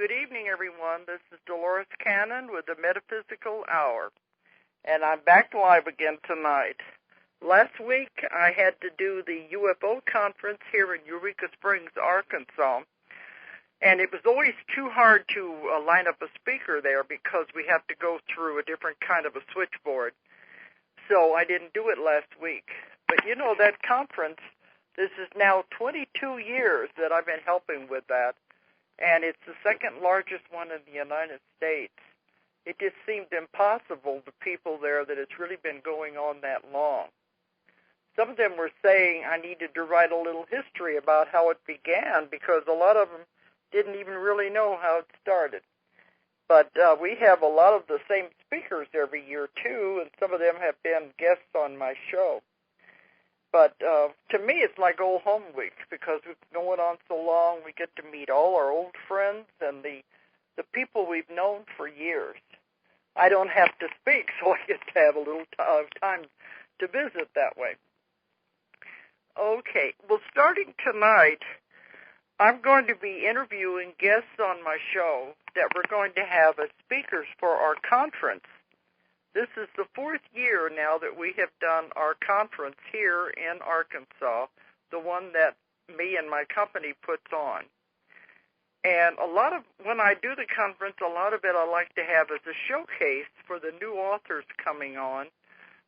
Good evening, everyone. This is Dolores Cannon with the Metaphysical Hour, and I'm back live again tonight. Last week, I had to do the UFO conference here in Eureka Springs, Arkansas, and it was always too hard to line up a speaker there because we have to go through a different kind of a switchboard. So I didn't do it last week. But you know, that conference, this is now 22 years that I've been helping with that, and it's the second largest one in the United States. It just seemed impossible to people there that it's really been going on that long. Some of them were saying I needed to write a little history about how it began because a lot of them didn't even really know how it started. But we have a lot of the same speakers every year, too, and some of them have been guests on my show. But to me, it's like old home week because it's going on so long. We get to meet all our old friends and the people we've known for years. I don't have to speak, so I get to have a little time to visit that way. Okay, well, starting tonight, I'm going to be interviewing guests on my show that we're going to have as speakers for our conference. This is the fourth year now that we have done our conference here in Arkansas, the one that me and my company puts on. And when I do the conference, a lot of it I like to have as a showcase for the new authors coming on,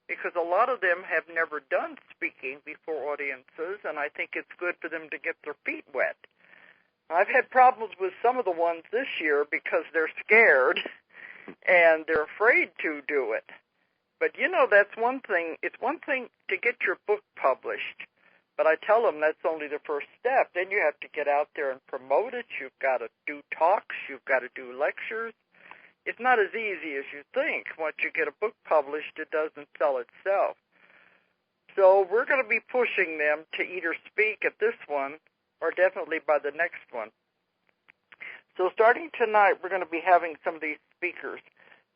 because a lot of them have never done speaking before audiences, and I think it's good for them to get their feet wet. I've had problems with some of the ones this year because they're scared and they're afraid to do it. But, you know, that's one thing. It's one thing to get your book published, but I tell them that's only the first step. Then you have to get out there and promote it. You've got to do talks. You've got to do lectures. It's not as easy as you think. Once you get a book published, it doesn't sell itself. So we're going to be pushing them to either speak at this one or definitely by the next one. So starting tonight, we're going to be having some of these speakers.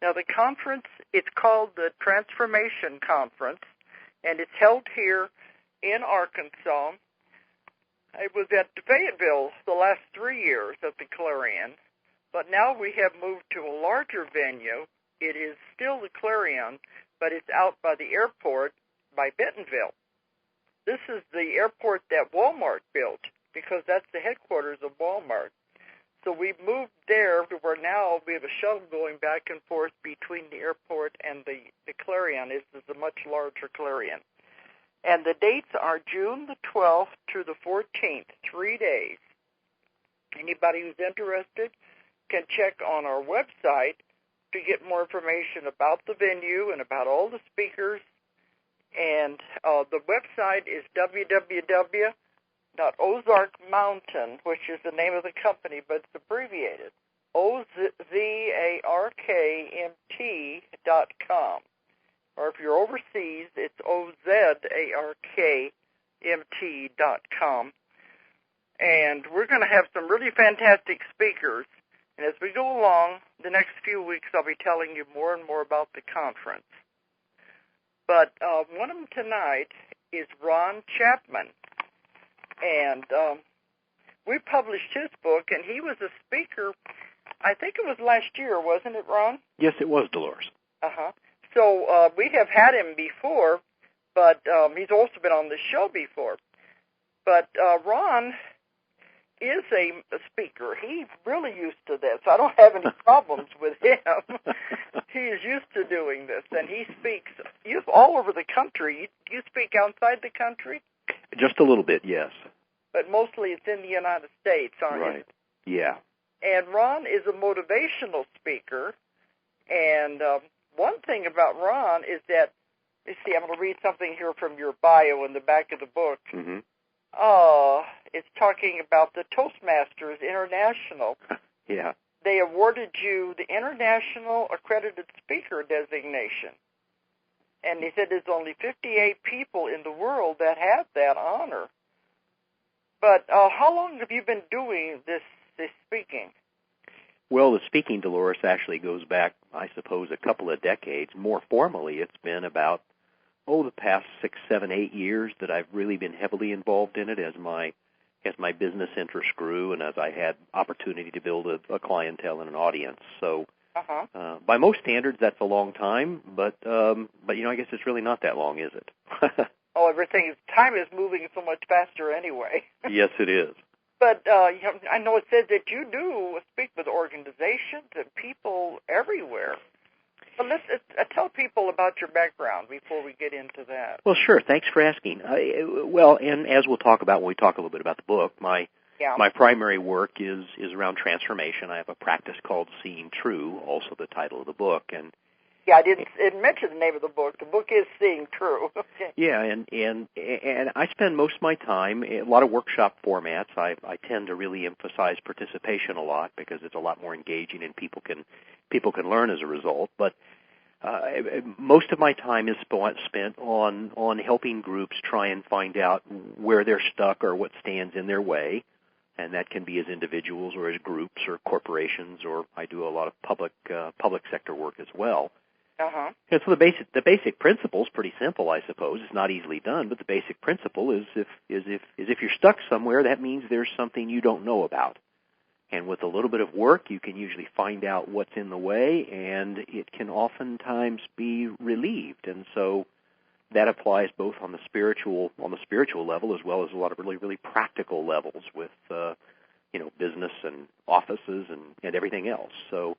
Now, the conference, it's called the Transformation Conference, and it's held here in Arkansas. It was at Fayetteville the last 3 years at the Clarion, but now we have moved to a larger venue. It is still the Clarion, but it's out by the airport by Bentonville. This is the airport that Walmart built, because that's the headquarters of Walmart. So we've moved there to where now we have a shuttle going back and forth between the airport and the Clarion. This is a much larger Clarion. And the dates are June the 12th through the 14th, 3 days. Anybody who's interested can check on our website to get more information about the venue and about all the speakers. And the website is www.Ozark Mountain, which is the name of the company, but it's abbreviated, OZARKMT.com. Or if you're overseas, it's OZARKMT.com. And we're going to have some really fantastic speakers. And as we go along, the next few weeks, I'll be telling you more and more about the conference. But one of them tonight is Ron Chapman. And we published his book, and he was a speaker, I think it was last year, wasn't it, Ron? Yes, it was, Dolores. Uh-huh. So we have had him before, but he's also been on the show before. But Ron is a speaker. He's really used to this. I don't have any problems with him. He is used to doing this, and he speaks all over the country. You speak outside the country? Just a little bit, yes. But mostly it's in the United States, aren't you? Right, yeah. And Ron is a motivational speaker, and one thing about Ron is that, let's see, I'm going to read something here from your bio in the back of the book. Mm-hmm. It's talking about the Toastmasters International. Yeah. They awarded you the International Accredited Speaker designation. And he said there's only 58 people in the world that have that honor. But how long have you been doing this speaking? Well, the speaking, Dolores, actually goes back, I suppose, a couple of decades. More formally, it's been about, the past 6, 7, 8 years that I've really been heavily involved in it as my my business interests grew and as I had opportunity to build a clientele and an audience. So by most standards, that's a long time, but I guess it's really not that long, is it? Oh, time is moving so much faster anyway. Yes, it is. But I know it says that you do speak with organizations and people everywhere. But let's tell people about your background before we get into that. Well, sure. Thanks for asking. And as we'll talk about when we talk a little bit about the book, my primary work is around transformation. I have a practice called Seeing True, also the title of the book, and I didn't mention the name of the book. The book is Seeing True. Okay. Yeah, and I spend most of my time in a lot of workshop formats. I tend to really emphasize participation a lot because it's a lot more engaging and people can learn as a result. But most of my time is spent on helping groups try and find out where they're stuck or what stands in their way, and that can be as individuals or as groups or corporations, or I do a lot of public sector work as well. And so the basic principle is pretty simple, I suppose. It's not easily done, but the basic principle is if you're stuck somewhere, that means there's something you don't know about. And with a little bit of work, you can usually find out what's in the way, and it can oftentimes be relieved. And so that applies both on the spiritual level as well as a lot of really, really practical levels with business and offices and everything else. So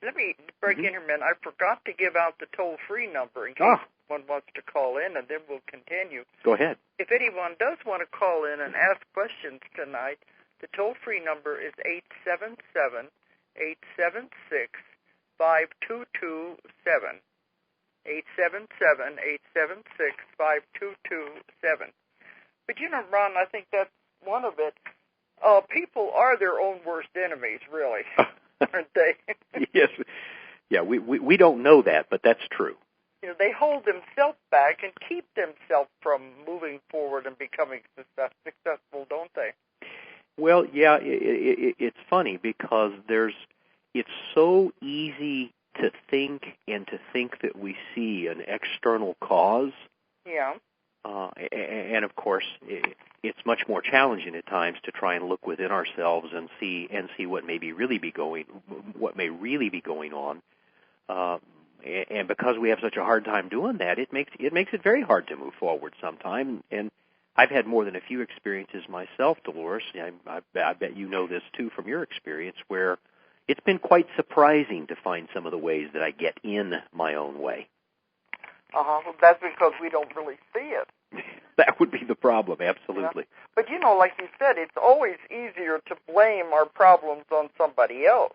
let me break in here a minute. I forgot to give out the toll-free number in case one wants to call in, and then we'll continue. Go ahead. If anyone does want to call in and ask questions tonight, the toll-free number is 877-876-5227. 877-876-5227. But Ron, I think that's one of it. People are their own worst enemies, really. Aren't they? Yes. Yeah, we don't know that, but that's true. They hold themselves back and keep themselves from moving forward and becoming successful, don't they? Well, yeah, it's funny because it's so easy to think that we see an external cause. Yeah. And of course, it's much more challenging at times to try and look within ourselves and see what may really be going on. And because we have such a hard time doing that, it makes it very hard to move forward sometimes. And I've had more than a few experiences myself, Dolores. I bet you know this too from your experience, where it's been quite surprising to find some of the ways that I get in my own way. Well, that's because we don't really see it. That would be the problem, absolutely. Yeah. But, like you said, it's always easier to blame our problems on somebody else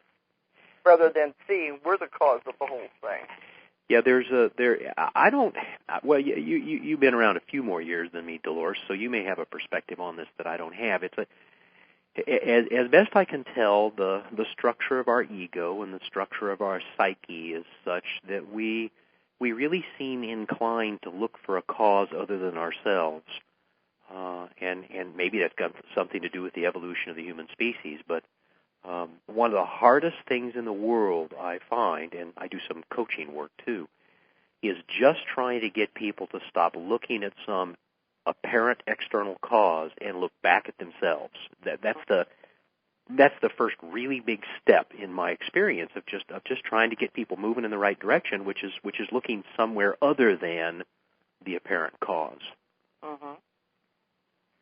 rather than seeing we're the cause of the whole thing. Yeah, you've been around a few more years than me, Dolores, so you may have a perspective on this that I don't have. As best I can tell, the structure of our ego and the structure of our psyche is such that we really seem inclined to look for a cause other than ourselves. And maybe that's got something to do with the evolution of the human species, but one of the hardest things in the world I find, and I do some coaching work too, is just trying to get people to stop looking at some apparent external cause and look back at themselves. That's the first really big step in my experience of just trying to get people moving in the right direction, which is looking somewhere other than the apparent cause.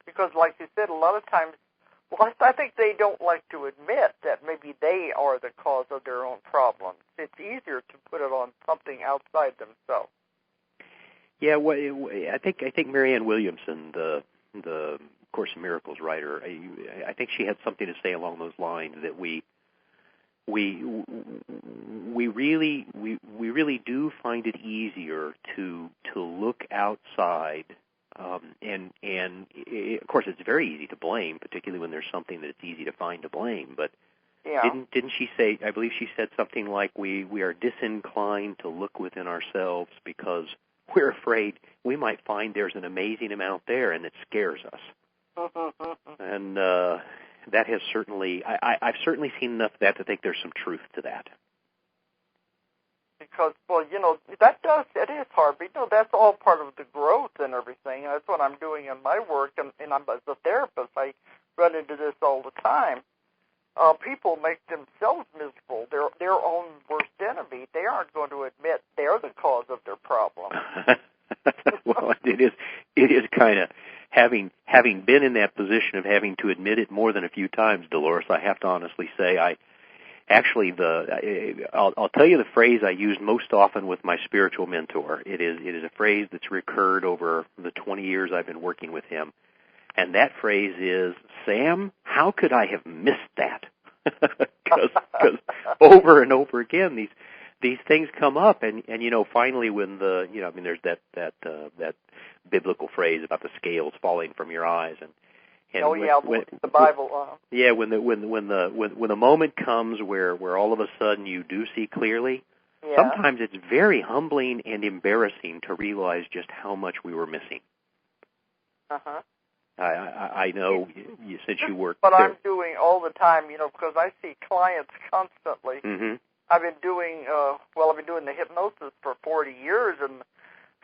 Because, like you said, a lot of times, I think they don't like to admit that maybe they are the cause of their own problems. It's easier to put it on something outside themselves. Yeah, well, I think Marianne Williamson, the Course in Miracles writer, I think she had something to say along those lines that we really do find it easier to look outside, and of course it's very easy to blame, particularly when there's something that it's easy to find to blame. But didn't she say? I believe she said something like we are disinclined to look within ourselves because we're afraid we might find there's an amazing amount there, and it scares us. And that has certainly, I've certainly seen enough of that to think there's some truth to that. because, well, it is hard, but, that's all part of the growth and everything. That's what I'm doing in my work, and I'm as a therapist, I run into this all the time. People make themselves miserable, their own worst enemy. They aren't going to admit they're the cause of their problem. Well, it is kind of having been in that position of having to admit it more than a few times, Dolores. I have to honestly say, I'll tell you the phrase I use most often with my spiritual mentor. It is a phrase that's recurred over the 20 years I've been working with him, and that phrase is, "Sam, how could I have missed that?" Because over and over again these things come up, and finally when there's that biblical phrase about the scales falling from your eyes, and when the Bible. Yeah, when the moment comes where all of a sudden you do see clearly, sometimes it's very humbling and embarrassing to realize just how much we were missing. Uh-huh. I know since you work. But I'm doing all the time, because I see clients constantly. Mm-hmm. I've been doing the hypnosis for 40 years and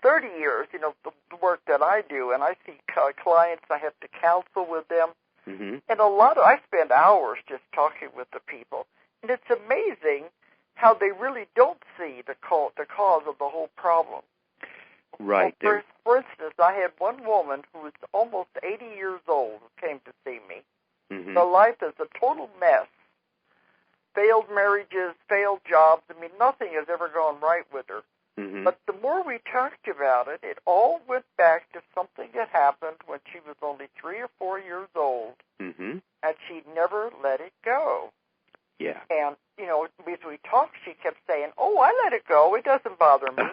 30 years, the work that I do, and I see clients, I have to counsel with them, mm-hmm. and I spend hours just talking with the people, and it's amazing how they really don't see the cause of the whole problem. Right. Well, for instance, I had one woman who was almost 80 years old who came to see me. Mm-hmm. Her life is a total mess. Failed marriages, failed jobs. I mean, nothing has ever gone right with her. Mm-hmm. But the more we talked about it, it all went back to something that happened when she was only 3 or 4 years old, mm-hmm. and she never let it go. Yeah. And, as we talked, she kept saying, "Oh, I let it go. It doesn't bother me."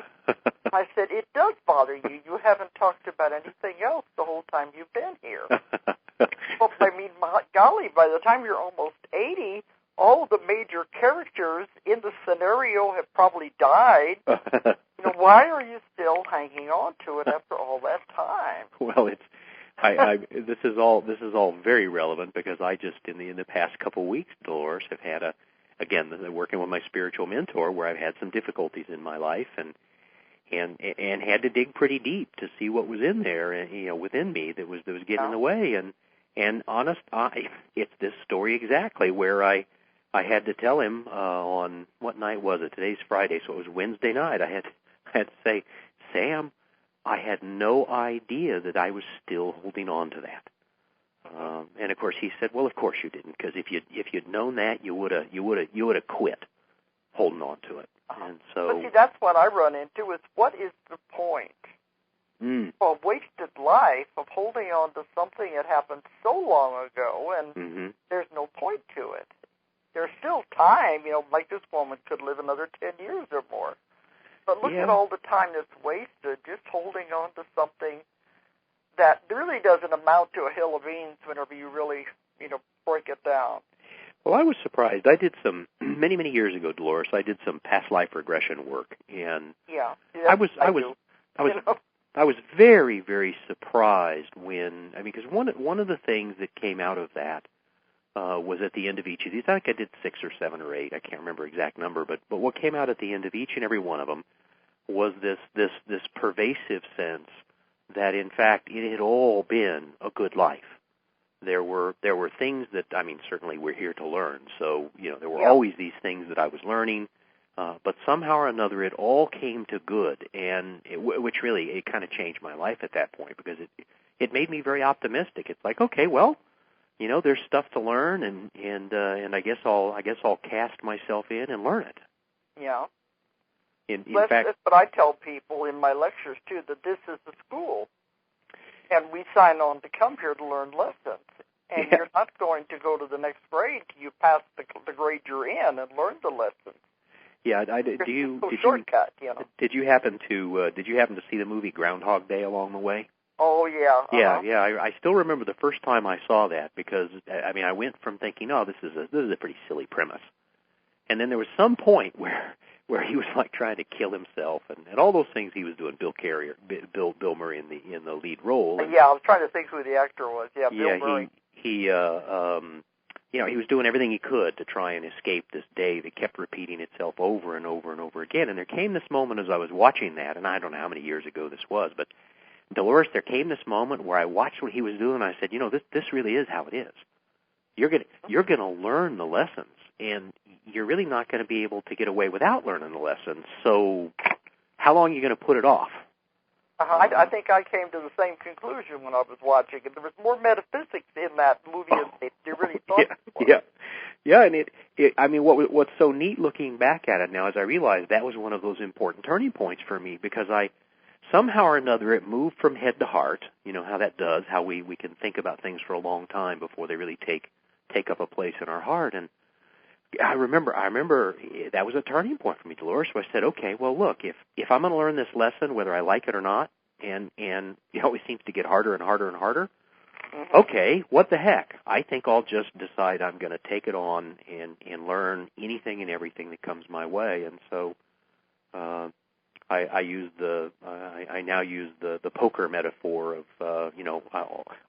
I said, "It does bother you. You haven't talked about anything else the whole time you've been here." Well, golly, by the time you're almost 80, all the major characters in the scenario have probably died. Why are you still hanging on to it after all that time? Well, this is all very relevant because I just in the past couple of weeks, Dolores, have had working with my spiritual mentor where I've had some difficulties in my life and had to dig pretty deep to see what was in there, within me that was getting in the way. And honest, it's this story exactly where I had to tell him on what night was it? Today's Friday, so it was Wednesday night. I had to say, "Sam, I had no idea that I was still holding on to that." And of course, he said, "Well, of course you didn't, because if you'd known that, you would have quit holding on to it." And so, but see, that's what I run into is what is the point of wasted life of holding on to something that happened so long ago, and mm-hmm. there's no point to it. There's still time, like this woman could live another 10 years or more. But look at all the time that's wasted just holding on to something that really doesn't amount to a hill of beans whenever you really, break it down. Well, I was surprised. I did some many years ago, Dolores. I did some past life regression work, and I was very, very surprised because one of the things that came out of that was at the end of each of these. I think I did 6 or 7 or 8. I can't remember exact number, but what came out at the end of each and every one of them was this pervasive sense that in fact it had all been a good life. There were things that, certainly we're here to learn. So, there were always these things that I was learning, but somehow or another it all came to good, and which really, it kind of changed my life at that point because it made me very optimistic. It's like, okay, well, there's stuff to learn, and I guess I'll cast myself in and learn it. Yeah. In fact, but I tell people in my lectures too that this is the school. And we sign on to come here to learn lessons. And you're not going to go to the next grade till you pass the grade you're in and learn the lessons. Yeah, shortcut, Did you happen to see the movie Groundhog Day along the way? Oh yeah. Uh-huh. Yeah. I still remember the first time I saw that because I went from thinking, oh, this is a pretty silly premise, and then there was some point where he was like trying to kill himself and all those things he was doing. Bill Murray in the lead role. I was trying to think who the actor was. Yeah, Bill Murray. he was doing everything he could to try and escape this day that kept repeating itself over and over and over again. And there came this moment as I was watching that, and I don't know how many years ago this was, but Dolores, there came this moment where I watched what he was doing, and I said, this really is how it is. You're gonna learn the lessons, and you're really not going to be able to get away without learning the lessons. So how long are you going to put it off? I think I came to the same conclusion when I was watching it. There was more metaphysics in that movie than you really thought. Yeah, and what's so neat looking back at it now is I realized that was one of those important turning points for me, because somehow or another it moved from head to heart. You know how that does, how we can think about things for a long time before they really take up a place in our heart. And I remember that was a turning point for me, Dolores. So I said, okay, well, look, if I'm going to learn this lesson, whether I like it or not, and it always seems to get harder and harder and harder, okay, what the heck? I think I'll just decide I'm going to take it on and learn anything and everything that comes my way. And so I now use the poker metaphor of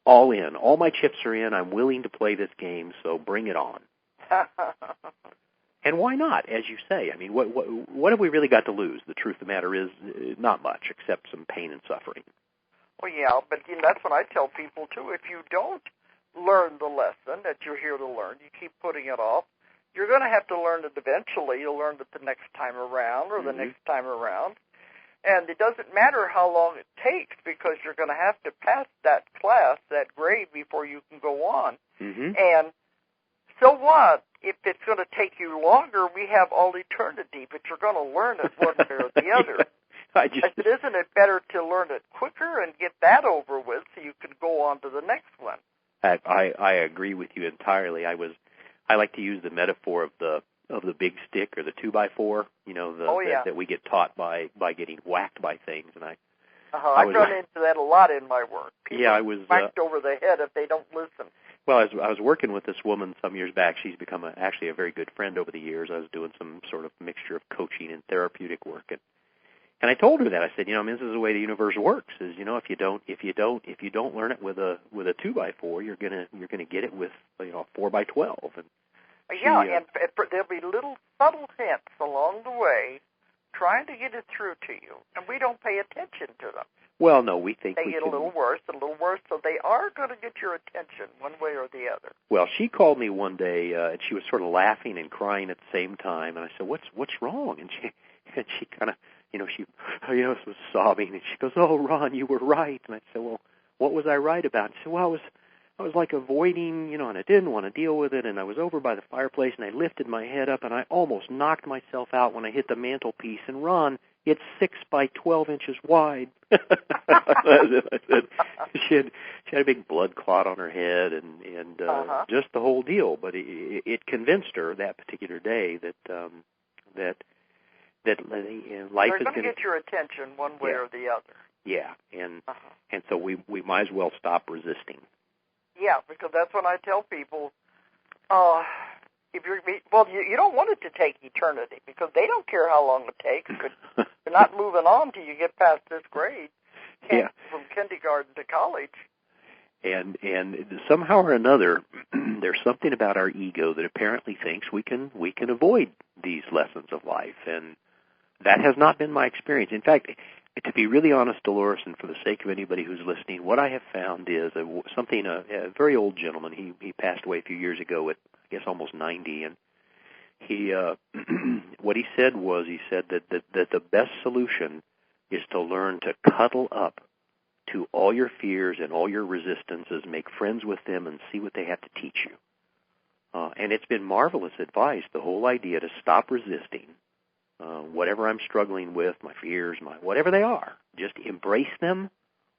all in, all my chips are in. I'm willing to play this game, so bring it on. And why not? As you say, I mean, what have we really got to lose? The truth of the matter is, not much, except some pain and suffering. Well, yeah, but that's what I tell people too. If you don't learn the lesson that you're here to learn, you keep putting it off, you're going to have to learn it eventually. You'll learn it the next time around or the next time around. And it doesn't matter how long it takes, because you're going to have to pass that class, that grade, before you can go on. And so what? If it's going to take you longer, we have all eternity, but you're going to learn it one way or the other. I said, isn't it better to learn it quicker and get that over with so you can go on to the next one? I agree with you entirely. I like to use the metaphor of the big stick or the 2x4, that we get taught by getting whacked by things. And I've run into that a lot in my work. People I was whacked over the head if they don't listen. Well, I was working with this woman some years back. She's become actually a very good friend over the years. I was doing some sort of mixture of coaching and therapeutic work, and I told her that. I said, this is the way the universe works. Is if you don't learn it with a 2x4, you're gonna get it with a 4x12. And and there'll be little subtle hints along the way, trying to get it through to you, and we don't pay attention to them. Well, no, we think they get a little worse, so they are going to get your attention one way or the other. Well, she called me one day, and she was sort of laughing and crying at the same time, and I said, "What's wrong?" And she kind of, she was sobbing, and she goes, "Oh, Ron, you were right." And I said, "Well, what was I right about?" She said, "Well, I was like avoiding, and I didn't want to deal with it, and I was over by the fireplace, and I lifted my head up, and I almost knocked myself out when I hit the mantelpiece. And Ron, it's 6 by 12 inches wide." I said, she had a big blood clot on her head, and just the whole deal. But it convinced her that particular day that life is going to get your attention one way or the other. Yeah, and so we might as well stop resisting. Yeah, because that's when I tell people, you don't want it to take eternity, because they don't care how long it takes. But you're not moving on till you get past this grade, from kindergarten to college. And somehow or another, there's something about our ego that apparently thinks we can avoid these lessons of life, and that has not been my experience. In fact, to be really honest, Dolores, and for the sake of anybody who's listening, what I have found is a very old gentleman. He passed away a few years ago at, I guess, almost 90, and he what he said that the best solution is to learn to cuddle up to all your fears and all your resistances, make friends with them, and see what they have to teach you. And it's been marvelous advice, the whole idea to stop resisting whatever I'm struggling with, my fears, whatever they are. Just embrace them,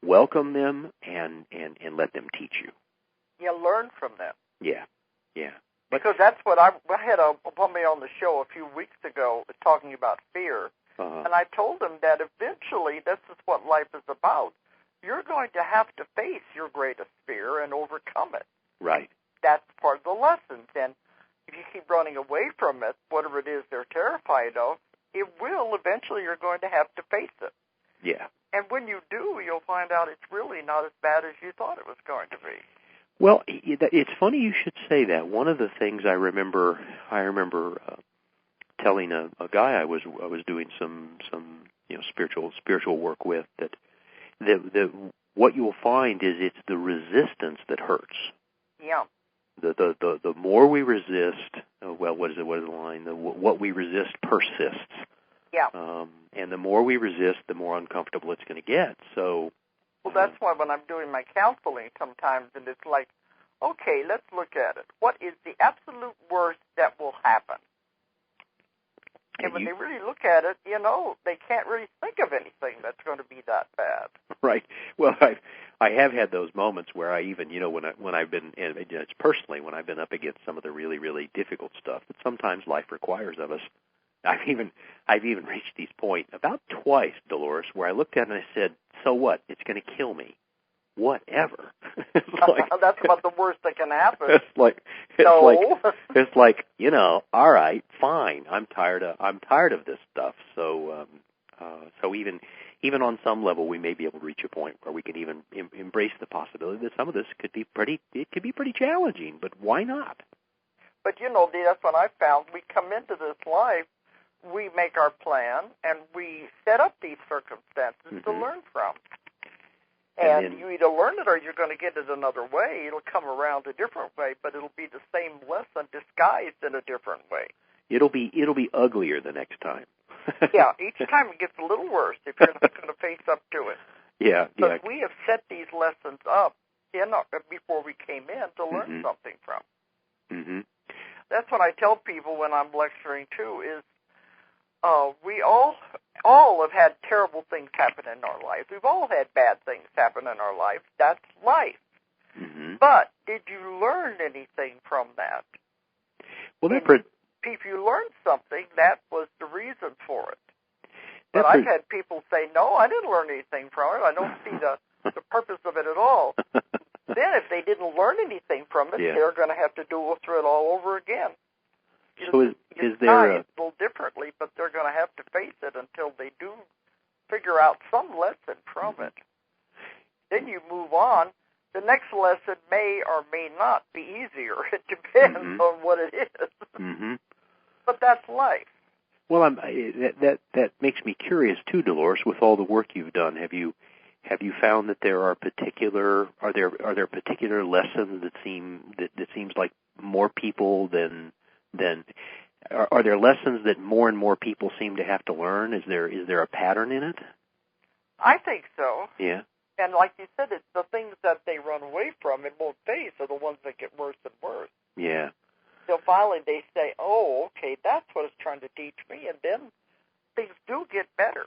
welcome them, and let them teach you. Yeah, learn from them. Yeah. Because that's what I had a woman on the show a few weeks ago talking about fear, and I told them that eventually this is what life is about. You're going to have to face your greatest fear and overcome it. Right. That's part of the lessons, and if you keep running away from it, whatever it is they're terrified of, eventually you're going to have to face it. Yeah. And when you do, you'll find out it's really not as bad as you thought it was going to be. Well, it's funny you should say that. One of the things I remember telling a guy I was doing some spiritual work with that what you'll find is it's the resistance that hurts. Yeah. The more we resist, what is the line? What we resist persists. Yeah. And the more we resist, the more uncomfortable it's going to get. So. Well, that's why when I'm doing my counseling sometimes, and it's like, okay, let's look at it. What is the absolute worst that will happen? And when they really look at it, they can't really think of anything that's going to be that bad. Right. Well, I have had those moments where I even, when I've been, and it's personally, when I've been up against some of the really, really difficult stuff that sometimes life requires of us, I've even reached these points about twice, Dolores, where I looked at it and I said, so what? It's going to kill me. Whatever. That's about the worst that can happen. It's like all right, fine. I'm tired of this stuff. So even on some level, we may be able to reach a point where we can even embrace the possibility that some of this could be pretty challenging. But why not? But Dee, that's what I found. We come into this life, we make our plan, and we set up these circumstances to learn from. And you either learn it or you're going to get it another way. It'll come around a different way, but it'll be the same lesson disguised in a different way. It'll be uglier the next time. Yeah, each time it gets a little worse if you're not going to face up to it. Yeah. But we have set these lessons up before we came in to learn something from. Mm-hmm. That's what I tell people when I'm lecturing too. Is we all have had terrible things happen in our life. We've all had bad things happen in our life. That's life. Mm-hmm. But did you learn anything from that? Well, if you learned something, that was the reason for it. But I've had people say, no, I didn't learn anything from it. I don't see the purpose of it at all. Then if they didn't learn anything from it, they're going to have to go through it all over again. So is there a little differently, but they're going to have to face it until they do figure out some lesson from it. Then you move on. The next lesson may or may not be easier. It depends on what it is. Mm-hmm. But that's life. Well, that makes me curious too, Dolores. With all the work you've done, have you found that there are particular lessons that seems like more people than are there lessons that more and more people seem to have to learn? Is there a pattern in it? I think so. Yeah. And like you said, it's the things that they run away from and won't face are the ones that get worse and worse. Yeah. So finally they say, oh, okay, that's what it's trying to teach me, and then things do get better.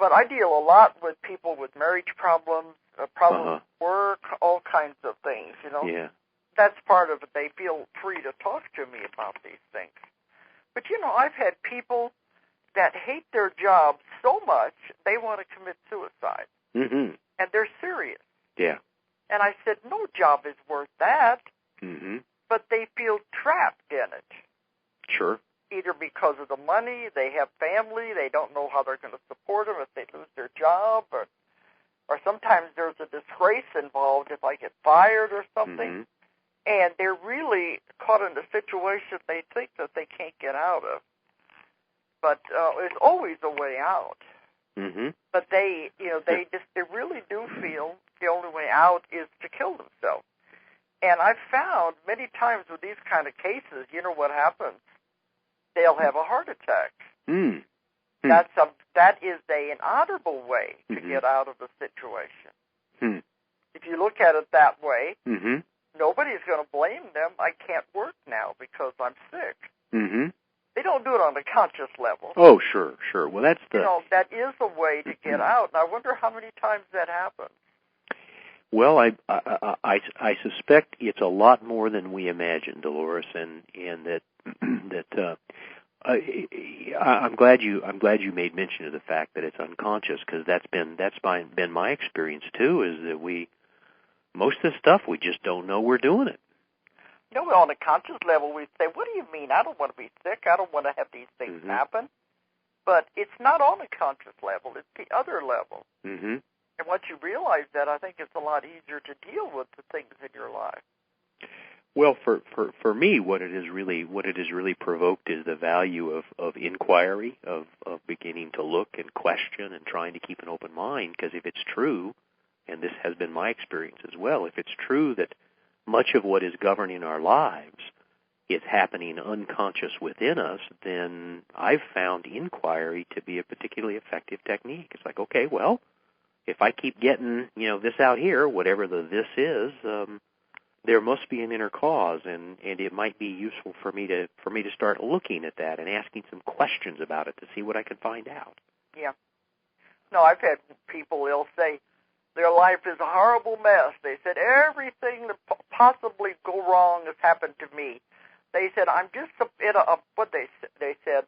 But I deal a lot with people with marriage problems, problems with work, all kinds of things, Yeah. That's part of it. They feel free to talk to me about these things. But, I've had people that hate their job so much they want to commit suicide. Mm-hmm. And they're serious. Yeah. And I said, no job is worth that. Mm-hmm. But they feel trapped in it. Sure. Either because of the money, they have family, they don't know how they're going to support them if they lose their job, or sometimes there's a disgrace involved if I get fired or something. Mm-hmm. And they're really caught in a situation they think that they can't get out of. But there's always a way out. Mm-hmm. But they really do feel the only way out is to kill themselves. And I've found many times with these kind of cases, what happens? They'll have a heart attack. Mm. That is an honorable way to get out of the situation. Mm. If you look at it that way, nobody's going to blame them. I can't work now because I'm sick. Mm-hmm. They don't do it on a conscious level. Oh, sure. Well, that's that is a way to get out, and I wonder how many times that happens. Well, I suspect it's a lot more than we imagine, Dolores, and that I'm glad you made mention of the fact that it's unconscious, because that's been my experience too. Is that most of the stuff we just don't know we're doing it. On a conscious level, we say, "What do you mean? I don't want to be sick. I don't want to have these things happen." But it's not on a conscious level; it's the other level. Mm-hmm. And once you realize that, I think it's a lot easier to deal with the things in your life. Well, for me, what it has really provoked is the value of inquiry, of beginning to look and question and trying to keep an open mind. Because if it's true, and this has been my experience as well, if it's true that much of what is governing our lives is happening unconscious within us, then I've found inquiry to be a particularly effective technique. It's like, okay, well, if I keep getting, this out here, whatever the this is, there must be an inner cause, and it might be useful for me to start looking at that and asking some questions about it to see what I can find out. Yeah. No, I've had people, they'll say their life is a horrible mess. They said everything that possibly go wrong has happened to me. They said, I'm just they said,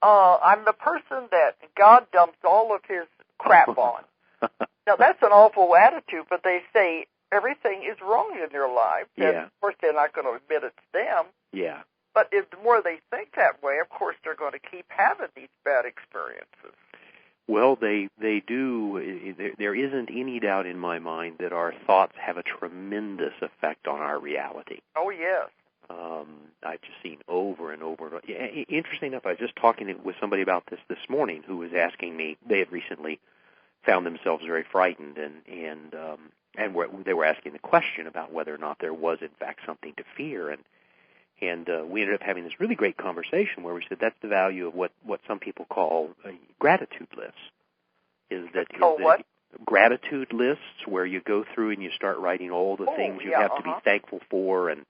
I'm the person that God dumps all of his crap on. Now, that's an awful attitude, but they say everything is wrong in their life. And, of course, they're not going to admit it to them. Yeah. But the more they think that way, of course, they're going to keep having these bad experiences. Well, they do. There isn't any doubt in my mind that our thoughts have a tremendous effect on our reality. Oh, yes. I've just seen over and over. Interesting enough, I was just talking with somebody about this morning who was asking me, they had recently found themselves very frightened, and they were asking the question about whether or not there was, in fact, something to fear. And we ended up having this really great conversation where we said that's the value of what some people call gratitude lists. What? Gratitude lists, where you go through and you start writing all the things you have to be thankful for, and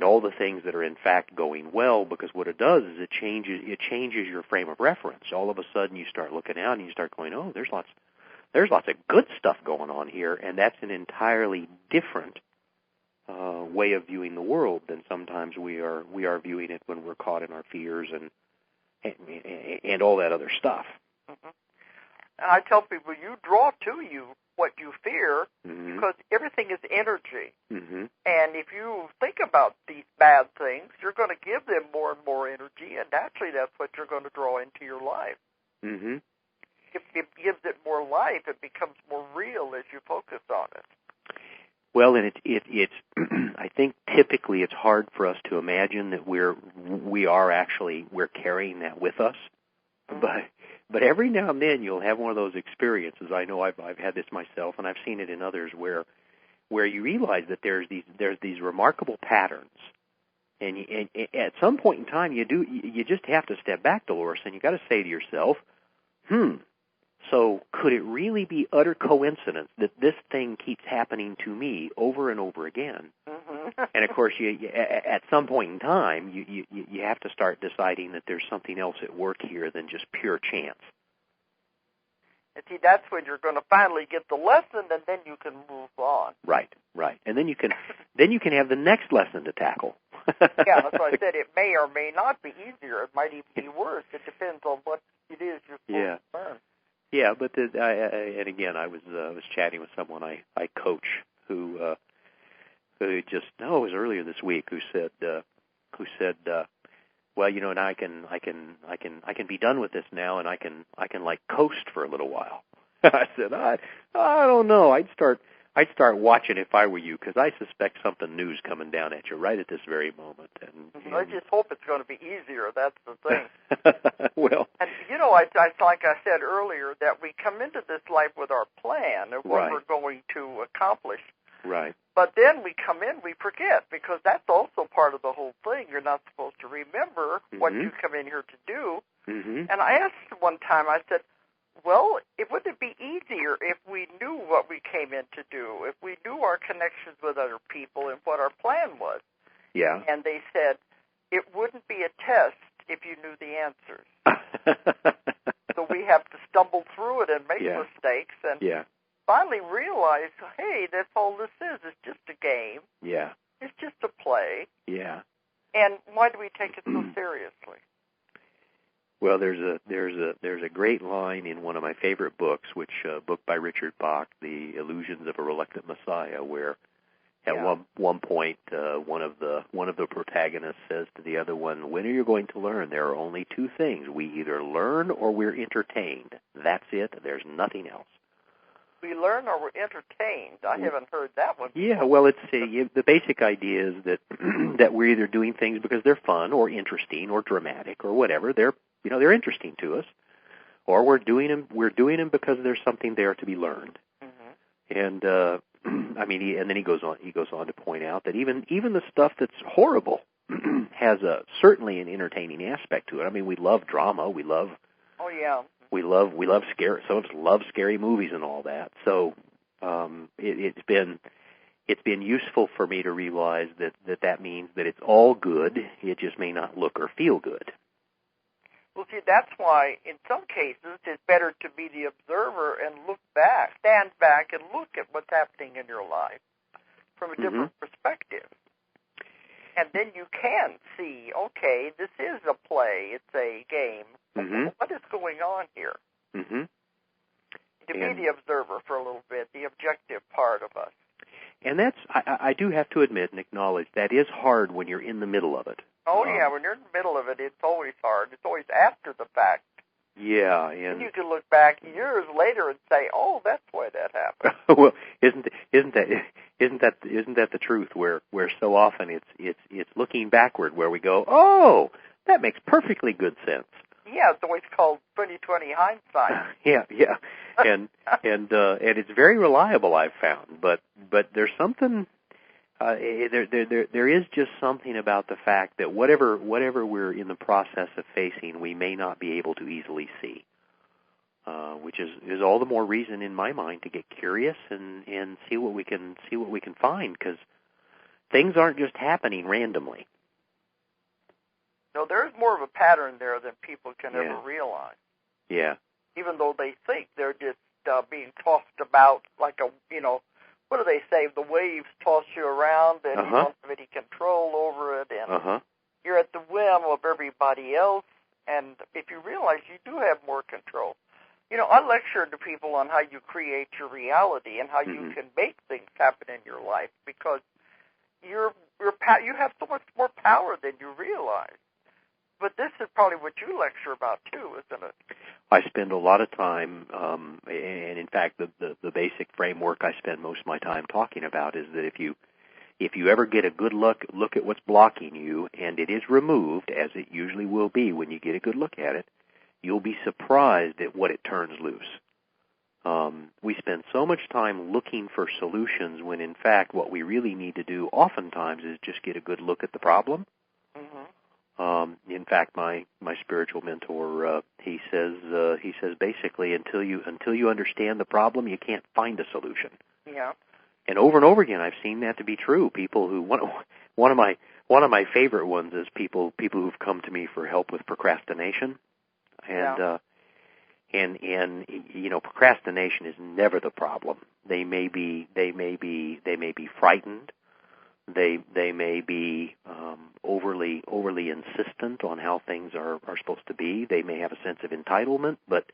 all the things that are in fact going well, because what it does is it changes your frame of reference. All of a sudden you start looking out and you start going, oh, there's lots of good stuff going on here, and that's an entirely different way of viewing the world than sometimes we are viewing it when we're caught in our fears and all that other stuff. Mm-hmm. And I tell people, you draw to you what you fear, because everything is energy. Mm-hmm. And if you think about these bad things, you're going to give them more and more energy, and naturally that's what you're going to draw into your life. Mm-hmm. If it gives it more life, it becomes more real as you focus on it. Well, and it's I think typically it's hard for us to imagine that we're carrying that with us. Mm-hmm. But every now and then you'll have one of those experiences. I know I've had this myself, and I've seen it in others where you realize that there's these remarkable patterns, and at some point in time you just have to step back, Dolores, and you got to say to yourself, so could it really be utter coincidence that this thing keeps happening to me over and over again? Mm-hmm. And of course, at some point in time, you have to start deciding that there's something else at work here than just pure chance. And see, that's when you're going to finally get the lesson, and then you can move on. Right. And then you can have the next lesson to tackle. Yeah, that's what I said. It may or may not be easier. It might even be worse. It depends on what it is you're supposed to learn. Yeah, but and again, I was chatting with someone I coach who just it was earlier this week who said well, now I can be done with this now, and I can like coast for a little while. I said I don't know. I'd start watching if I were you, because I suspect something new's coming down at you right at this very moment. And I just hope it's going to be easier. That's the thing. Well, and I like I said earlier, that we come into this life with our plan of what we're going to accomplish. Right. But then we come in, we forget, because that's also part of the whole thing. You're not supposed to remember what you come in here to do. Mm-hmm. And I asked one time, I said, well, wouldn't it be easier if we knew what we came in to do, if we knew our connections with other people and what our plan was? Yeah. And they said, it wouldn't be a test if you knew the answers. So we have to stumble through it and make mistakes and finally realize, hey, that's all this is. It's just a game. Yeah. It's just a play. Yeah. And why do we take it so seriously? Well, there's a great line in one of my favorite books, book by Richard Bach, The Illusions of a Reluctant Messiah, where at one point one of the protagonists says to the other one, "When are you going to learn? There are only two things: we either learn or we're entertained. That's it. There's nothing else." We learn or we're entertained. I haven't heard that one before. Yeah, well, it's the basic idea is that that we're either doing things because they're fun or interesting or dramatic or whatever. They're interesting to us, or we're doing them because there's something there to be learned. Mm-hmm. And I mean, and then he goes on to point out that even the stuff that's horrible has certainly an entertaining aspect to it. I mean, we love drama. We love. Oh yeah. We love scary. Some of us love scary movies and all that. So it's been useful for me to realize that means that it's all good. It just may not look or feel good. Well, see, that's why in some cases it's better to be the observer and stand back and look at what's happening in your life from a different perspective. And then you can see, okay, this is a play, it's a game. Mm-hmm. What is going on here? Mm-hmm. To be the observer for a little bit, the objective part of us. And that's, I do have to admit and acknowledge, that is hard when you're in the middle of it. Oh, yeah, when you're in the middle of it, it's always hard. It's always after the fact. Yeah, and you can look back years later and say, "Oh, that's why that happened." Well, isn't that the truth? Where so often it's looking backward, where we go, "Oh, that makes perfectly good sense." Yeah, it's always called 20/20 hindsight. Yeah, and it's very reliable, I've found. But there's something. There is just something about the fact that whatever we're in the process of facing, we may not be able to easily see, which is all the more reason in my mind to get curious and see what we can find, because things aren't just happening randomly. No, there's more of a pattern there than people can ever realize. Yeah. Even though they think they're just being tossed about like a what do they say? The waves toss you around, and you don't have any control over it, and you're at the whim of everybody else. And if you realize you do have more control, I lecture to people on how you create your reality and how you can make things happen in your life, because you have so much more power than you realize. But this is probably what you lecture about too, isn't it? I spend a lot of time, and in fact, the basic framework I spend most of my time talking about is that if you ever get a good look at what's blocking you, and it is removed, as it usually will be when you get a good look at it, you'll be surprised at what it turns loose. We spend so much time looking for solutions when, in fact, what we really need to do oftentimes is just get a good look at the problem. In fact, my spiritual mentor, he says basically until you understand the problem, you can't find a solution. Yeah. And over again, I've seen that to be true. People who one of my favorite ones is people who've come to me for help with procrastination, and procrastination is never the problem. They may be frightened. They may be overly insistent on how things are supposed to be. They may have a sense of entitlement, but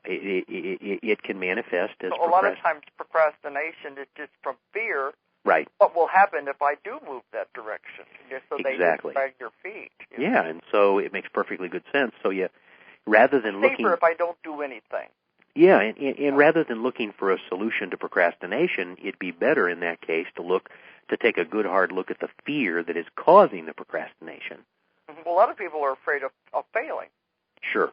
it can manifest as a lot of times procrastination is just from fear. Right. What will happen if I do move that direction? Just so they just drag your feet. Yeah, and so it makes perfectly good sense. So rather than looking safer if I don't do anything. Yeah, and rather than looking for a solution to procrastination, it'd be better in that case to take a good hard look at the fear that is causing the procrastination. Well, a lot of people are afraid of failing. Sure.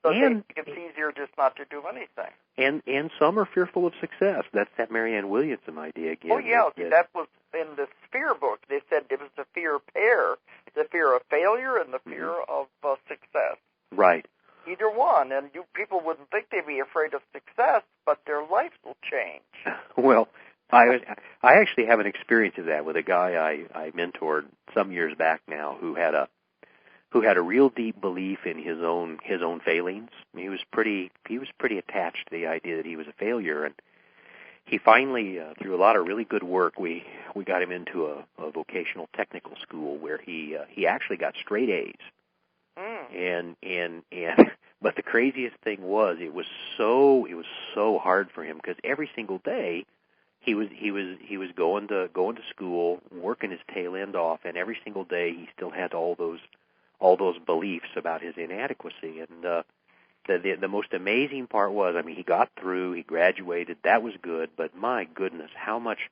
So and it's easier just not to do anything. And some are fearful of success. That's that Marianne Williamson idea again. Oh, yeah, that was in the Sphere book. They said it was the fear pair, the fear of failure and the fear of success. Right. Either one, and people wouldn't think they'd be afraid of success, but their life will change. Well, I actually have an experience of that with a guy I mentored some years back now who had a real deep belief in his own failings. He was pretty attached to the idea that he was a failure, and he finally, through a lot of really good work, we got him into a vocational technical school where he actually got straight A's. And but the craziest thing was it was so hard for him because every single day he was going to school, working his tail end off, and every single day he still had all those beliefs about his inadequacy. And The most amazing part was, I mean, he got through, he graduated, that was good, but my goodness, how much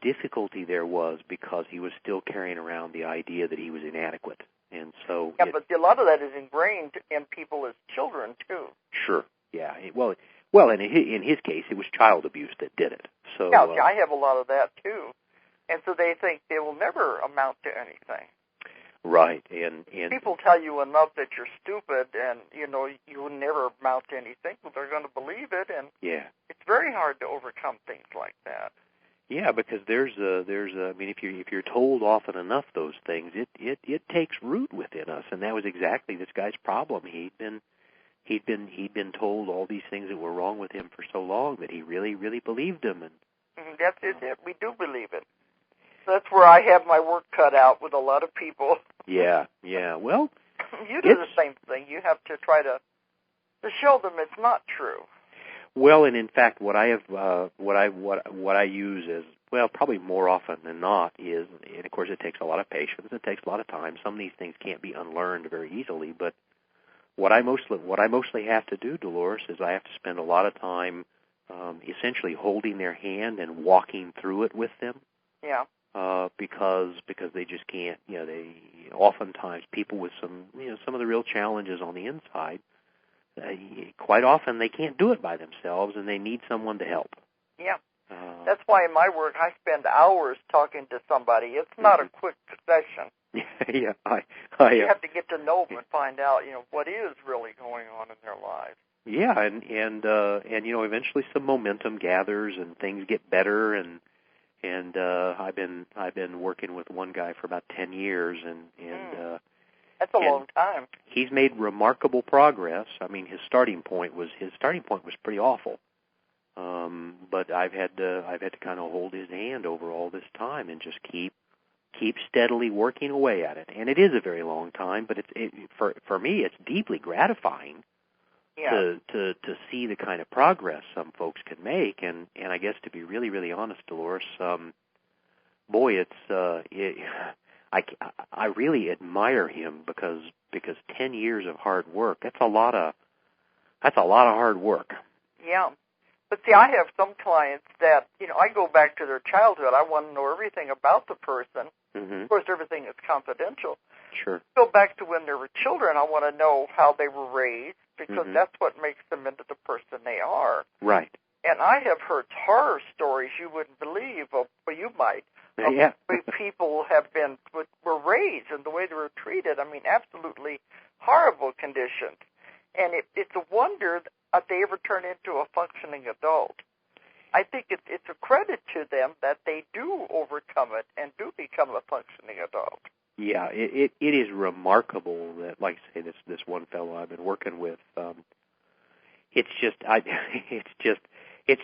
difficulty there was because he was still carrying around the idea that he was inadequate. And so but a lot of that is ingrained in people as children too. Sure. Yeah. Well, and in his case, it was child abuse that did it. So yeah, I have a lot of that too, and so they think they will never amount to anything. Right. And people tell you enough that you're stupid, and you will never amount to anything. Well, they're going to believe it, and yeah, it's very hard to overcome things like that. Yeah, because there's I mean, if you're told often enough those things, it takes root within us, and that was exactly this guy's problem. He'd been told all these things that were wrong with him for so long that he really believed them, and that's it. We do believe it. That's where I have my work cut out with a lot of people. Yeah. Well, you do the same thing. You have to try to show them it's not true. Well, and in fact, what I use is, well, probably more often than not is, and of course it takes a lot of patience, it takes a lot of time. Some of these things can't be unlearned very easily, but what I mostly have to do, Dolores, is I have to spend a lot of time essentially holding their hand and walking through it with them. Yeah. Because they just can't, they oftentimes people with some of the real challenges on the inside, quite often they can't do it by themselves, and they need someone to help. Yeah. That's why in my work I spend hours talking to somebody. It's not a quick session. Yeah, you have to get to know them and find out, what is really going on in their lives. Yeah, and eventually some momentum gathers and things get better, and I've been working with one guy for about 10 years, and that's a long time. He's made remarkable progress. I mean, his starting point was pretty awful. But I've had to kind of hold his hand over all this time and just keep steadily working away at it. And it is a very long time, but for me it's deeply gratifying. Yeah. To see the kind of progress some folks can make, and I guess to be really honest, Dolores, boy, I really admire him because 10 years of hard work, that's a lot of hard work. Yeah. But see, I have some clients that, I go back to their childhood. I want to know everything about the person. Mm-hmm. Of course, everything is confidential. Sure. Go back to when they were children. I want to know how they were raised, because that's what makes them into the person they are. Right. And I have heard horror stories you wouldn't believe, or you might, of the way people were raised and the way they were treated. I mean, absolutely horrible conditions. And it's a wonder that they ever turn into a functioning adult. I think it's a credit to them that they do overcome it and do become a functioning adult. Yeah, it is remarkable that, like I say, this one fellow I've been working with, it's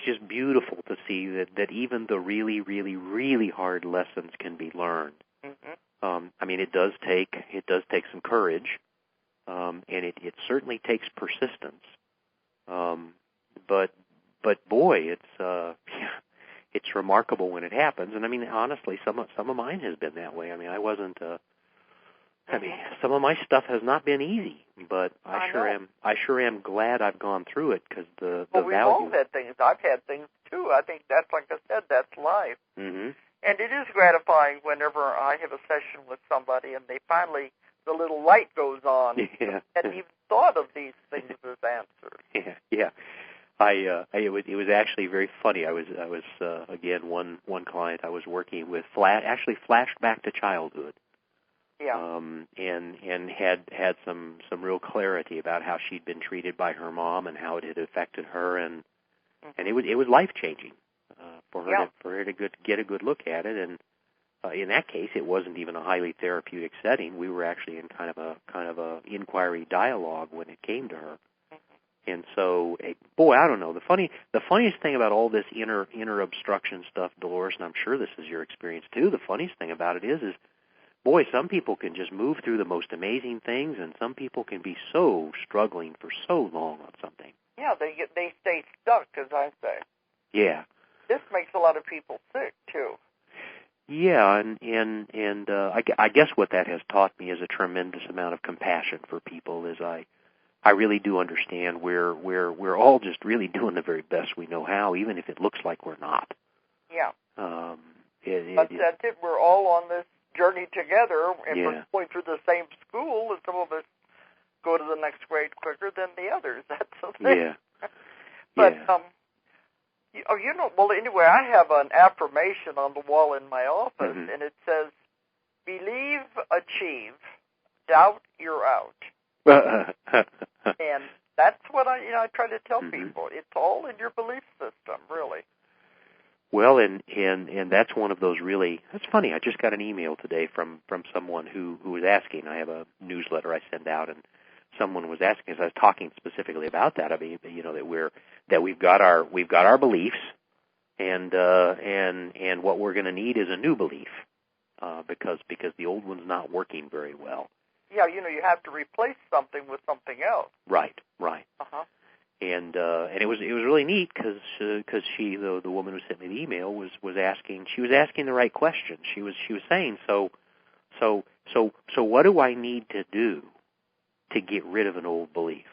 just beautiful to see that even the really hard lessons can be learned. Mm-hmm. I mean, it does take some courage, and it certainly takes persistence. But boy, it's remarkable when it happens. And I mean, honestly, some of mine has been that way. I mean, some of my stuff has not been easy, but I sure am glad I've gone through it, because the we've value. all had things. I've had things too. I think that's, like I said, that's life. Mm-hmm. And it is gratifying whenever I have a session with somebody and they finally, the little light goes on. Yeah. I hadn't even thought of these things as answers. Yeah. It was actually very funny. I was again, one client I was working with actually flashed back to childhood. Yeah. And had some real clarity about how she'd been treated by her mom and how it had affected her, and it was life changing for her to get a good look at it. And in that case, it wasn't even a highly therapeutic setting. We were actually in kind of a inquiry dialogue when it came to her. And so, boy, I don't know. The funniest thing about all this inner obstruction stuff, Dolores, and I'm sure this is your experience too. The funniest thing about it is, boy, some people can just move through the most amazing things, and some people can be so struggling for so long on something. Yeah, they stay stuck, as I say. Yeah. This makes a lot of people sick too. Yeah, and I guess what that has taught me is a tremendous amount of compassion for people as I I really do understand we're all just really doing the very best we know how, even if it looks like we're not. Yeah. But that's it. We're all on this journey together, and we're going through the same school, and some of us go to the next grade quicker than the others. That's the thing. Yeah. But, well, anyway, I have an affirmation on the wall in my office, and it says, believe, achieve, doubt, you're out. And that's what I try to tell people. It's all in your belief system, really. Well, and that's one of those really. That's funny. I just got an email today from someone who was asking. I have a newsletter I send out, and someone was asking, as I was talking specifically about that. I mean, that we've got our beliefs, and what we're going to need is a new belief, because the old one's not working very well. Yeah, you have to replace something with something else. Right. Uh-huh. And it was really neat because she, the woman who sent me the email, was asking the right question. She was saying, so what do I need to do to get rid of an old belief?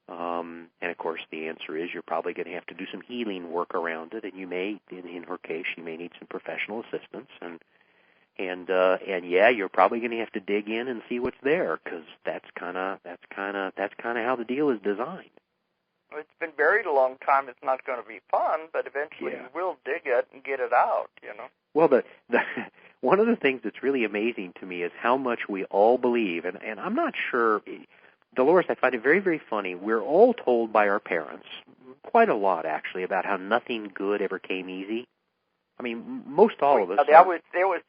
And of course the answer is you're probably going to have to do some healing work around it, and you may, in her case, she may need some professional assistance, and yeah, you're probably going to have to dig in and see what's there, because that's kind of how the deal is designed. It's been buried a long time. It's not going to be fun, but eventually you will dig it and get it out, Well, the one of the things that's really amazing to me is how much we all believe, and I'm not sure, Dolores, I find it very, very funny. We're all told by our parents, quite a lot actually, about how nothing good ever came easy. I mean, most all of us. They always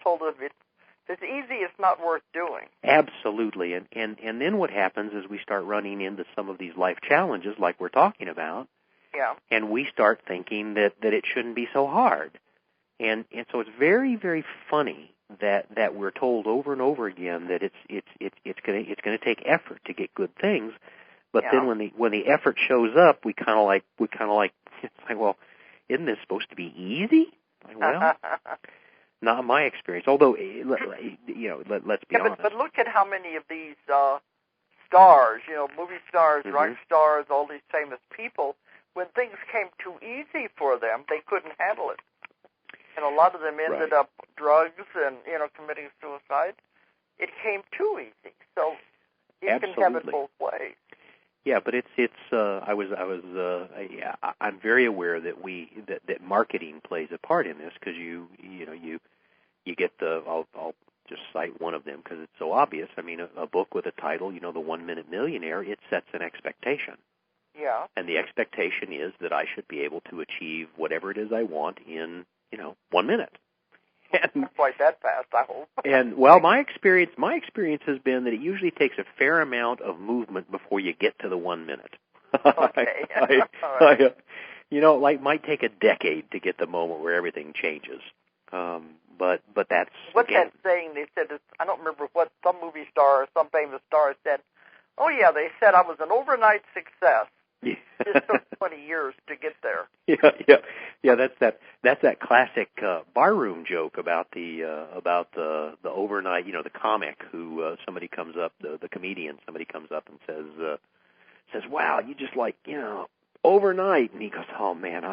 told us if it's easy, it's not worth doing. Absolutely, and then what happens is we start running into some of these life challenges, like we're talking about. Yeah. And we start thinking that it shouldn't be so hard, and so it's very, very funny that we're told over and over again that it's going to take effort to get good things, but then when the effort shows up, we kind of like it's like, well, isn't this supposed to be easy? Like, well, not my experience. Although, let's be honest. But look at how many of these stars, movie stars, rock stars, all these famous people, when things came too easy for them, they couldn't handle it. And a lot of them ended up drugs and, committing suicide. It came too easy. So you can have it both ways. Yeah, but I'm very aware that that marketing plays a part in this, because you get I'll just cite one of them because it's so obvious. I mean, a book with a title, The 1 Minute Millionaire, it sets an expectation. Yeah. And the expectation is that I should be able to achieve whatever it is I want in 1 minute. And, not quite that fast, I hope. And well, my experience has been that it usually takes a fair amount of movement before you get to the 1 minute. Okay. It might take a decade to get the moment where everything changes. But that's what's that saying? They said, I don't remember what some movie star or some famous star said. Oh yeah, they said I was an overnight success. Yeah. It took 20 years to get there. Yeah. That's that classic barroom joke about the overnight. The comic who somebody comes up, the comedian, somebody comes up and says, "Wow, you just overnight," and he goes, "Oh man,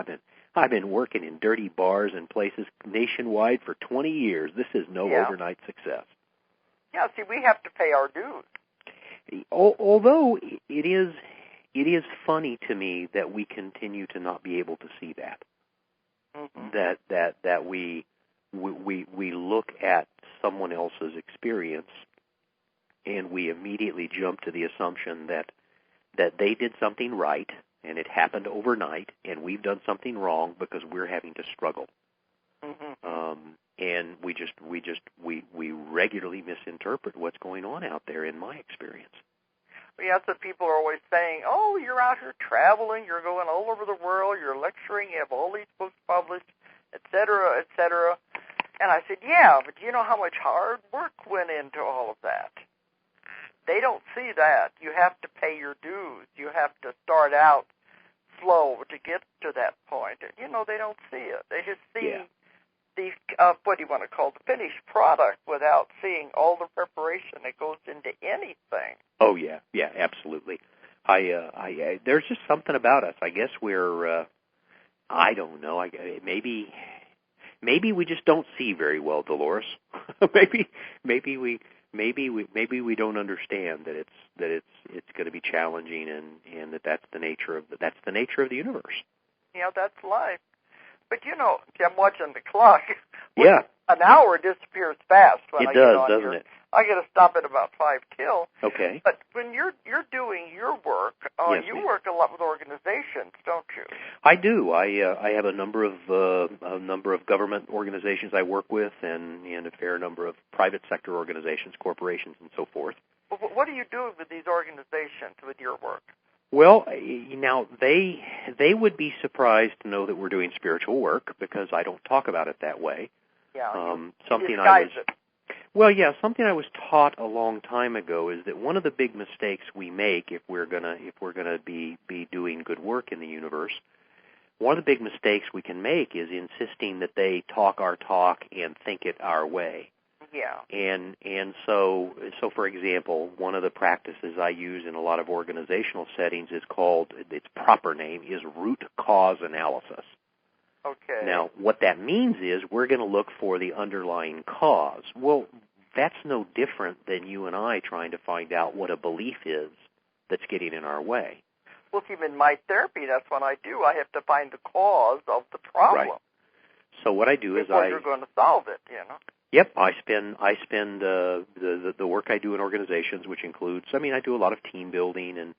I've been working in dirty bars and places nationwide for 20 years. This is no overnight success." Yeah, see, we have to pay our dues. Although it is funny to me that we continue to not be able to see that. Mm-hmm. That we look at someone else's experience and we immediately jump to the assumption that they did something right and it happened overnight, and we've done something wrong because we're having to struggle. Mm-hmm. And we regularly misinterpret what's going on out there, in my experience. Yeah, that's what people are always saying. Oh, you're out here traveling, you're going all over the world, you're lecturing, you have all these books published, et cetera, et cetera. And I said, yeah, but do you know how much hard work went into all of that? They don't see that. You have to pay your dues. You have to start out slow to get to that point. They don't see it. They just see the, what do you want to call it, the finished product without seeing all the preparation that goes into anything. Oh, yeah, absolutely. There's just something about us. I guess we're, I don't know. Maybe we just don't see very well, Dolores. maybe we don't understand that it's going to be challenging, and that's the nature of the universe. Yeah, that's life. But I'm watching the clock. Yeah. An hour disappears fast when I get on doesn't here. it? I got to stop at about 5 till. Okay. But when you're doing your work, yes, you ma'am. work a lot with organizations, don't you? I do. I have a number of government organizations I work with, and a fair number of private sector organizations, corporations, and so forth. What are you doing with these organizations with your work? Well, now they would be surprised to know that we're doing spiritual work because I don't talk about it that way. Yeah. Something I was taught a long time ago is that one of the big mistakes we make if we're gonna be doing good work in the universe, one of the big mistakes we can make is insisting that they talk our talk and think it our way. Yeah. And so for example, one of the practices I use in a lot of organizational settings is called, its proper name is root cause analysis. Okay. Now, what that means is we're going to look for the underlying cause. Well, that's no different than you and I trying to find out what a belief is that's getting in our way. Well, see, in my therapy, that's what I do. I have to find the cause of the problem. Right. So what I do is before you're going to solve it, Yep, I spend the work I do in organizations, which includes, I do a lot of team building and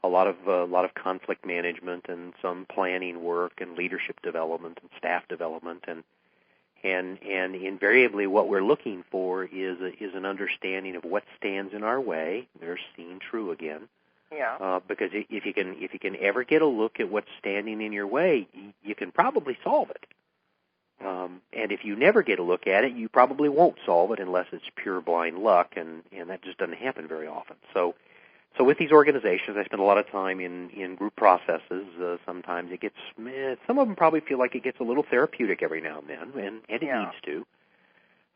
a lot of conflict management and some planning work and leadership development and staff development, and invariably what we're looking for is an understanding of what stands in our way. There's seeing true again. Yeah. Because if you can ever get a look at what's standing in your way, you can probably solve it. And if you never get a look at it, you probably won't solve it unless it's pure blind luck, and that just doesn't happen very often. So with these organizations, I spend a lot of time in group processes. Sometimes it gets, some of them probably feel like it gets a little therapeutic every now and then, and it needs to.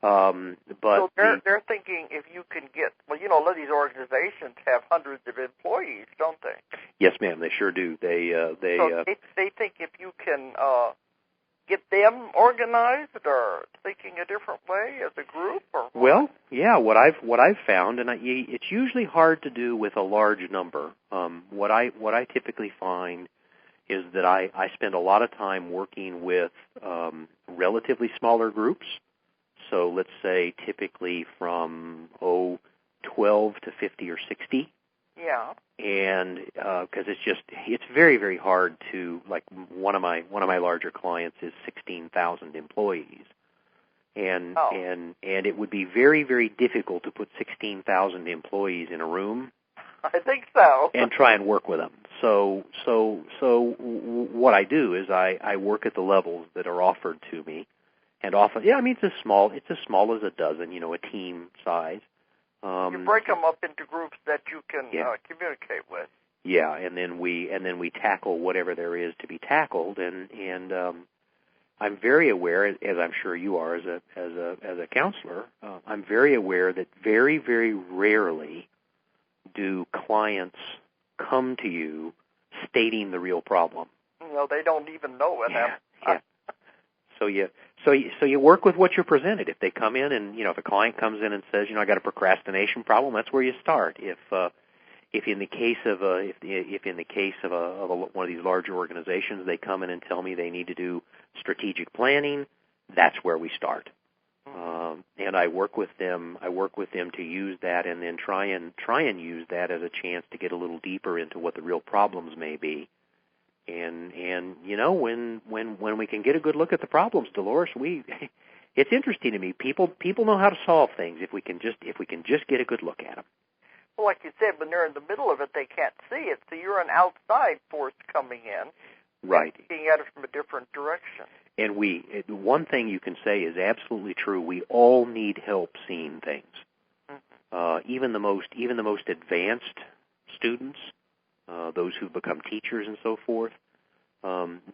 But so they're thinking if you can get, a lot of these organizations have hundreds of employees, don't they? Yes, ma'am, they sure do. They think if you can get them organized or thinking a different way as a group, or what? Well, yeah, what I've found, and it's usually hard to do with a large number. What I typically find is that I spend a lot of time working with relatively smaller groups. So let's say typically from 12 to 50 or 60. Yeah. And because it's very, very hard to, like, one of my larger clients is 16,000 employees, and it would be very, very difficult to put 16,000 employees in a room. I think so. And try and work with them. So what I do is I work at the levels that are offered to me, and often, it's as small as a dozen, a team size. You break them up into groups that you can communicate with. Yeah, and then we tackle whatever there is to be tackled, and I'm very aware, as I'm sure you are as a counselor, I'm very aware that very, very rarely do clients come to you stating the real problem. No, they don't even know it. Yeah. So you work with what you're presented. If they come in and, if a client comes in and says, I got a procrastination problem, that's where you start. If in the case of one of these larger organizations, they come in and tell me they need to do strategic planning, that's where we start. And I work with them to use that, and then try and use that as a chance to get a little deeper into what the real problems may be. And when we can get a good look at the problems, Dolores, it's interesting to me. People know how to solve things if we can just get a good look at them. Well, like you said, when they're in the middle of it, they can't see it. So you're an outside force coming in, right? Looking at it from a different direction. And one thing you can say is absolutely true. We all need help seeing things. Mm-hmm. Even the most advanced students. Those who've become teachers and so forth,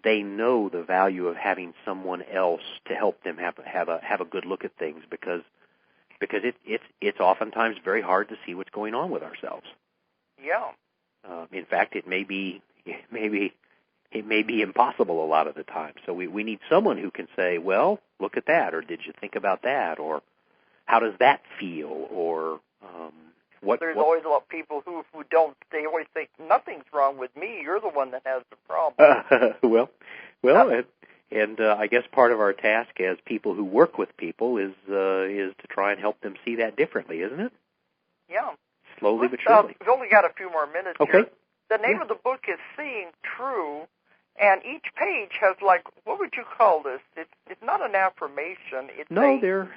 they know the value of having someone else to help them have a good look at things because it's oftentimes very hard to see what's going on with ourselves. Yeah. In fact, it may be impossible a lot of the time. So we need someone who can say, well, look at that, or did you think about that, or how does that feel, or what? There's always a lot of people who don't. They always think nothing's wrong with me. You're the one that has the problem. And I guess part of our task as people who work with people is to try and help them see that differently, isn't it? Yeah. Slowly but surely. We've only got a few more minutes okay. here. The name of the book is Seeing True, and each page has, like, what would you call this? It's not an affirmation. They're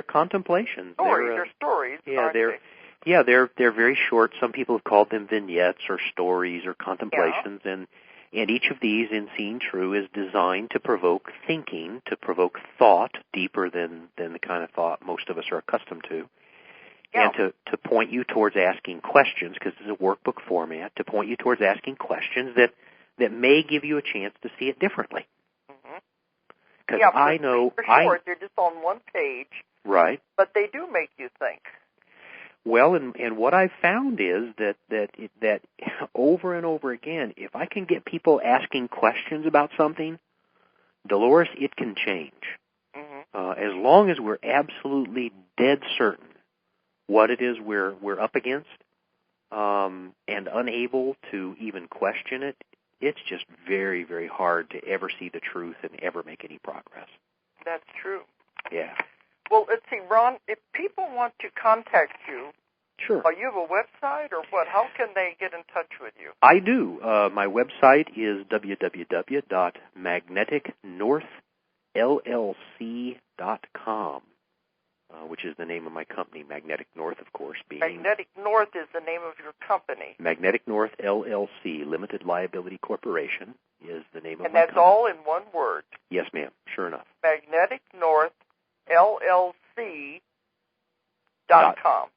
contemplations. They're stories. They're very short. Some people have called them vignettes or stories or contemplations, and each of these in Seeing True is designed to provoke thinking, to provoke thought deeper than the kind of thought most of us are accustomed to. Yeah. And to point you towards asking questions, because it's a workbook format, to point you towards asking questions that may give you a chance to see it differently. Because I know... For sure, they're just on one page. Right. But they do make you think. Well, and what I've found is that over and over again, if I can get people asking questions about something, Dolores, it can change. As long as we're absolutely dead certain what it is we're up against, and unable to even question it, it's just very, very hard to ever see the truth and ever make any progress. That's true. Yeah. Well, let's see, Ron, if people want to contact you, sure. You have a website or what? How can they get in touch with you? I do. My website is www.magneticnorthllc.com. Which is the name of my company, Magnetic North, of course. Magnetic North is the name of your company. Magnetic North LLC, Limited Liability Corporation, is the name of my company. And that's all in one word? Yes, ma'am. Sure enough. Magnetic North LLC.com.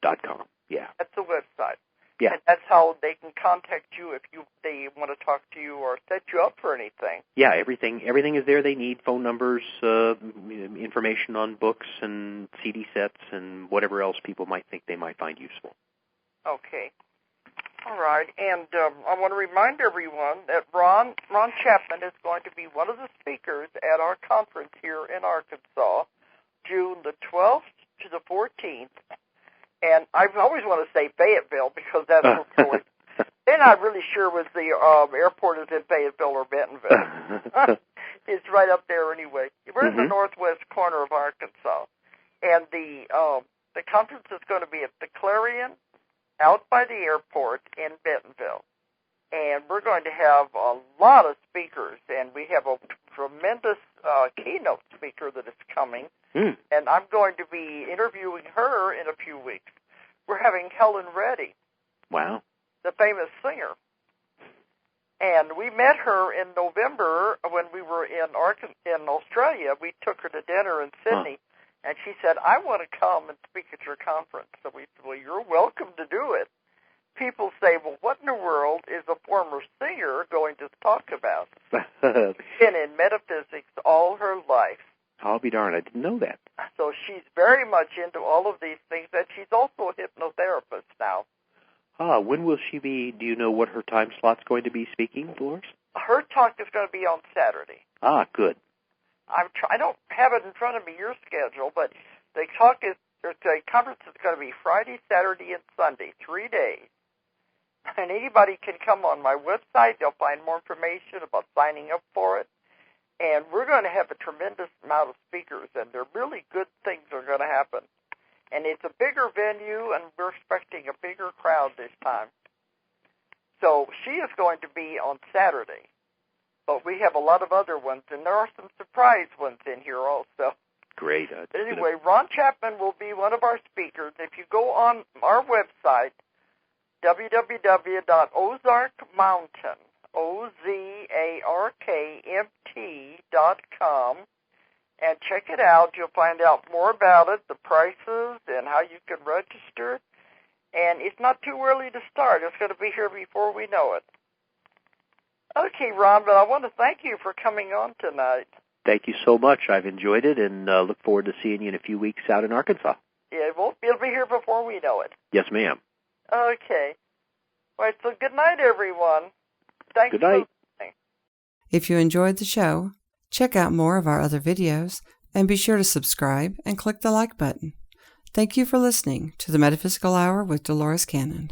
.com, yeah. That's the website. Yeah. And that's how they can contact you if they want to talk to you or set you up for anything. Yeah, everything is there they need, phone numbers, information on books and CD sets and whatever else people might think they might find useful. Okay. All right. And I want to remind everyone that Ron Chapman is going to be one of the speakers at our conference here in Arkansas, June the 12th to the 14th. And I always want to say Fayetteville because that's what's going. They're not really sure whether the airport is in Fayetteville or Bentonville. It's right up there anyway. We're in the northwest corner of Arkansas. And the conference is going to be at the Clarion out by the airport in Bentonville. And we're going to have a lot of speakers, and we have a tremendous keynote speaker that is coming. And I'm going to be interviewing her in a few weeks. We're having Helen Reddy. Wow. The famous singer. And we met her in November when we were in Australia. We took her to dinner in Sydney, and she said, I want to come and speak at your conference. So we said, well, you're welcome to do it. People say, well, what in the world is a former singer going to talk about? Been in metaphysics all her life. I'll be darned, I didn't know that. So she's very much into all of these things, and she's also a hypnotherapist now. When will she be? Do you know what her time slot's going to be speaking, Dolores? Her talk is going to be on Saturday. Good. I don't have it in front of me, your schedule, but the conference is going to be Friday, Saturday, and Sunday, 3 days. And anybody can come on my website. They'll find more information about signing up for it. And we're going to have a tremendous amount of speakers, and they're really good things are going to happen. And it's a bigger venue, and we're expecting a bigger crowd this time. So she is going to be on Saturday. But we have a lot of other ones, and there are some surprise ones in here also. Great. But anyway, Ron Chapman will be one of our speakers. If you go on our website, www.ozarkmountain, OZARKMT.com, and check it out. You'll find out more about it, the prices, and how you can register. And it's not too early to start. It's going to be here before we know it. Okay, Ron, but I want to thank you for coming on tonight. Thank you so much. I've enjoyed it, and look forward to seeing you in a few weeks out in Arkansas. Yeah, it'll be here before we know it. Yes, ma'am. Okay. All right, so good night, everyone. Thanks Good night. for listening. If you enjoyed the show, check out more of our other videos and be sure to subscribe and click the like button. Thank you for listening to the Metaphysical Hour with Dolores Cannon.